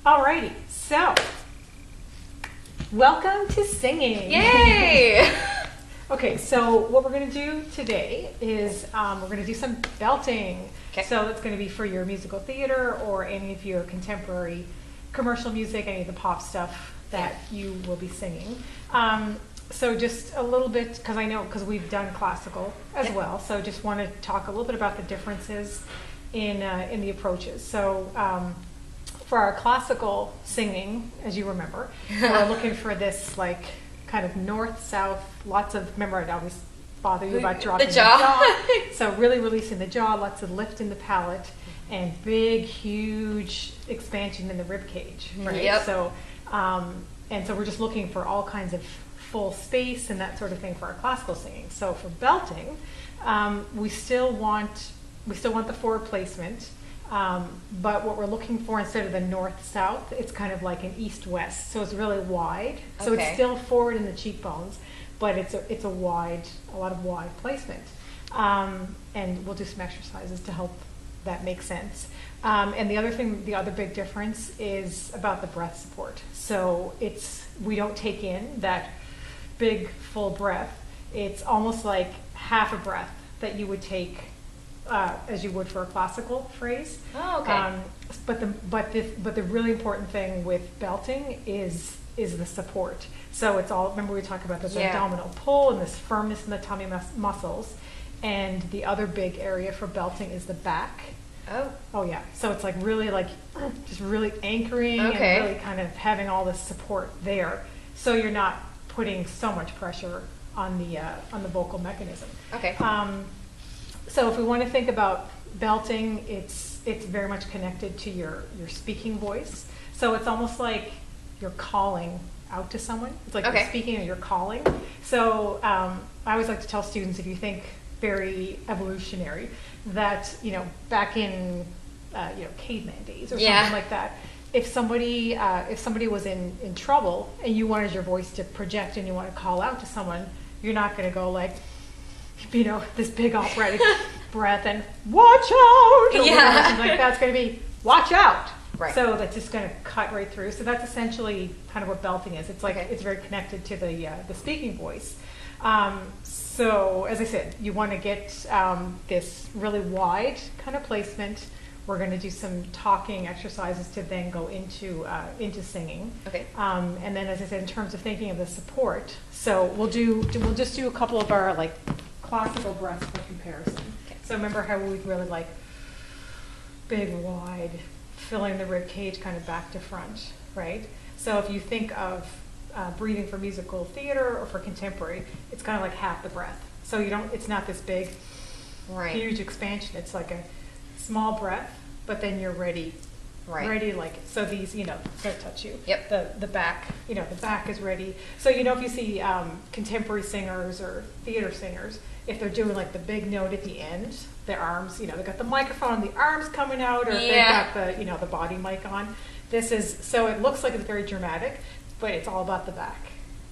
Alrighty, so welcome to singing. Yay! Okay, so what we're going to do today is we're going to do some belting. Okay. So it's going to be for your musical theater or any of your contemporary commercial music, any of the pop stuff that you will be singing. So just a little bit, because we've done classical as well, so just want to talk a little bit about the differences in the approaches. So for our classical singing, as you remember, we're looking for this like kind of north-south, lots of, remember I'd always bother you about dropping the jaw. So really releasing the jaw, lots of lift in the palate, and big, huge expansion in the rib cage, right? Yep. So, and so we're just looking for all kinds of full space and that sort of thing for our classical singing. So for belting, we still want the forward placement, but what we're looking for, instead of the north-south, it's kind of like an east-west. So it's really wide. So it's still forward in the cheekbones, but it's a lot of wide placement. And we'll do some exercises to help that make sense. And the other big difference is about the breath support. So we don't take in that big full breath. It's almost like half a breath that you would take as you would for a classical phrase. Oh, okay. But the really important thing with belting is the support. So it's all, remember we talked about this abdominal pull and this firmness in the tummy muscles. And the other big area for belting is the back. Oh yeah. So it's like really just really anchoring and really kind of having all this support there. So you're not putting so much pressure on the vocal mechanism. Okay. So if we want to think about belting, it's very much connected to your speaking voice. So it's almost like you're calling out to someone. It's like you're speaking or you're calling. So I always like to tell students, if you think very evolutionary, that back in caveman days or something like that, if somebody was in trouble and you wanted your voice to project and you want to call out to someone, you're not going to go like, this big operatic breath and watch out. Something like that's going to be watch out. Right. So that's just going to cut right through. So that's essentially kind of what belting is. It's like it's very connected to the speaking voice. So as I said, you want to get this really wide kind of placement. We're going to do some talking exercises to then go into singing. Okay. And then, as I said, in terms of thinking of the support, so we'll just do a couple of our like classical breaths for comparison. Okay. So remember how we really like big, wide, filling the rib cage kind of back to front, right? So if you think of breathing for musical theater or for contemporary, it's kind of like half the breath. So it's not this big, huge expansion. It's like a small breath, but then you're ready. Ready, so these, start to touch you. Yep. The back, the back is ready. So, if you see contemporary singers or theater singers, if they're doing like the big note at the end, their arms, they've got the microphone, the arms coming out, or if they've got the body mic on. So it looks like it's very dramatic, but it's all about the back,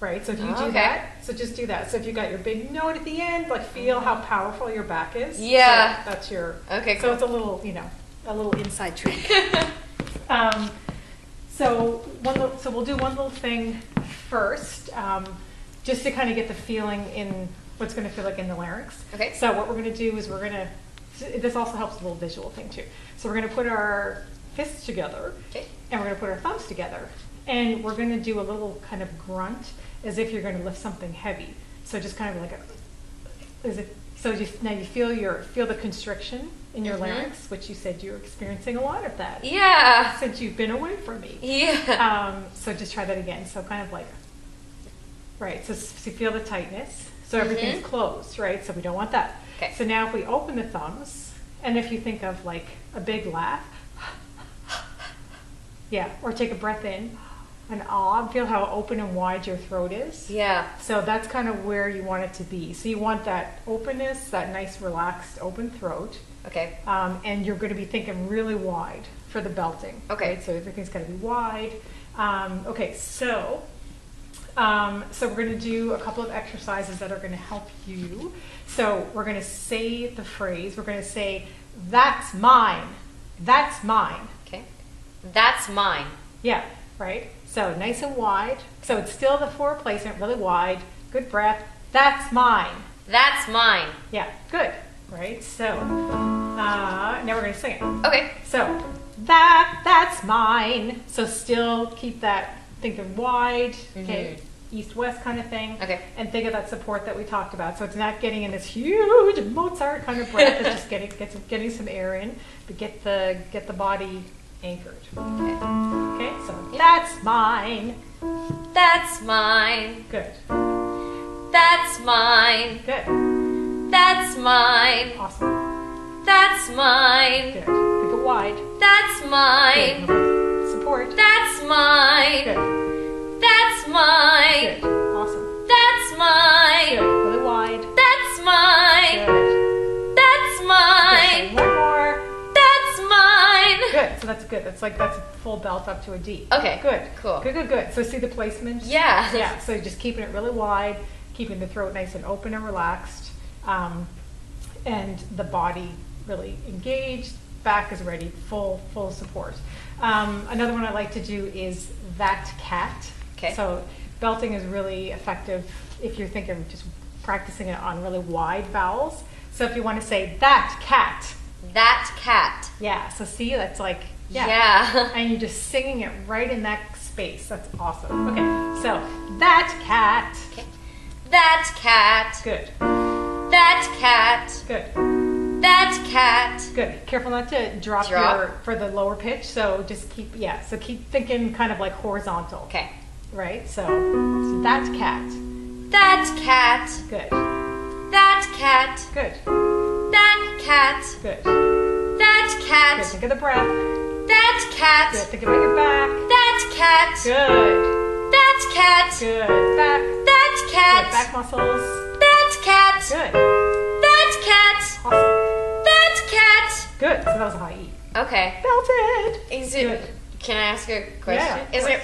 right? So if you do that, so just do that. So if you got your big note at the end, like feel how powerful your back is. Yeah. So that's your, so it's a little, a little inside trick. So we'll do one little thing first, just to kind of get the feeling in what's going to feel like in the larynx. Okay. So what we're going to do is this also helps a little visual thing too. So we're going to put our fists together, and we're going to put our thumbs together, and we're going to do a little kind of grunt as if you're going to lift something heavy. So just kind of like now you feel the constriction in your larynx, which you said you're experiencing a lot of that. Yeah. Since you've been away from me. Yeah. So just try that again. So kind of like, right. So you feel the tightness. So everything's closed, right? So we don't want that. Okay. So now if we open the thumbs, and if you think of like a big laugh, or take a breath in, and feel how open and wide your throat is. Yeah. So that's kind of where you want it to be. So you want that openness, that nice relaxed open throat. Okay. And you're going to be thinking really wide for the belting. Okay. Right? So everything's got to be wide. So we're going to do a couple of exercises that are going to help you. So we're going to say the phrase. We're going to say, "That's mine. That's mine." Okay. That's mine. Yeah, right? So nice and wide. So it's still the forward placement, really wide. Good breath. That's mine. That's mine. Yeah, good. Right? So now we're going to sing it. Okay. So that's mine. So still keep that thinking wide, okay, east-west kind of thing. Okay. And think of that support that we talked about. So it's not getting in this huge Mozart kind of breath. It's just getting some air in, but get the body anchored. Okay. Okay. So that's mine. That's mine. Good. That's mine. Good. That's mine. Awesome. That's mine. Good. Think it wide. That's mine. Good. Support. That's mine. Good. That's mine. Good. Awesome. That's mine. Good. Really wide. That's mine. Good. That's Good. mine. One more. That's mine. Good. So that's good. That's a full belt up to a D. Okay. Good. Cool. Good. So see the placement? Yeah. Yeah. So just keeping it really wide, keeping the throat nice and open and relaxed, and the body really engaged. Back is ready. Full support. Another one I like to do is that cat. Okay. So belting is really effective if you're thinking of just practicing it on really wide vowels. So if you want to say that cat. That cat. Yeah, so see, that's like, Yeah. and you're just singing it right in that space. That's awesome. Okay, so that cat. Okay. That cat. Good, That cat. good, That cat. good. Careful not to drop. For the lower pitch, so just keep thinking kind of like horizontal. Okay. Right, so that cat. That cat. Good, That cat. good, That cat. good. That Good, cat. think of the breath. That Good, cat. think about your back. That cat. Good, That cat. good. Back, That good. cat. Back muscles. That cat. Good, That cat. awesome. That cat. Good, so that was a high E. Okay. Belted. Is it? Good. Can I ask a question? Yeah, of Is course.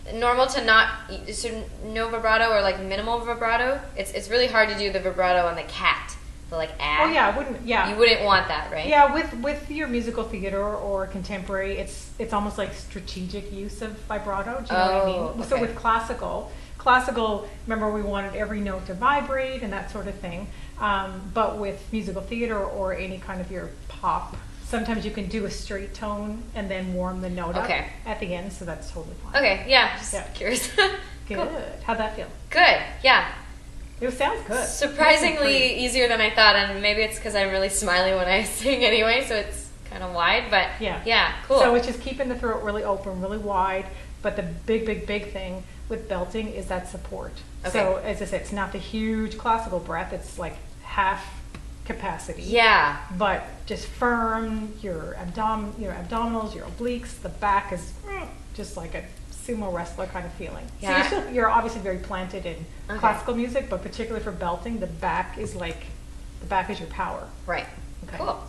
it normal to not so no vibrato or like minimal vibrato? It's really hard to do the vibrato on the cat. The like ah. Oh yeah, I wouldn't. Yeah, You wouldn't want that, right? yeah. With your musical theater or contemporary, it's almost like strategic use of vibrato. Do you know what I mean? Oh, So okay. with classical, remember we wanted every note to vibrate and that sort of thing. But with musical theater or any kind of your pop, sometimes you can do a straight tone and then warm the note up Okay. at the end. So that's totally fine. Okay. Yeah. Just Yeah. curious. Good. Cool. How'd that feel? Good. Yeah. It sounds good. Surprisingly easier than I thought, and maybe it's because I'm really smiley when I sing anyway, so it's kind of wide. But Yeah. cool. So it's just keeping the throat really open, really wide. But the big thing with belting is that support. Okay. So as I said, it's not the huge classical breath. It's like half capacity. Yeah. But just firm your abdominals, your obliques. The back is just like a sumo wrestler kind of feeling. Yeah. So you're obviously very planted in Okay. classical music, but particularly for belting, the back is your power. Right. Okay. Cool.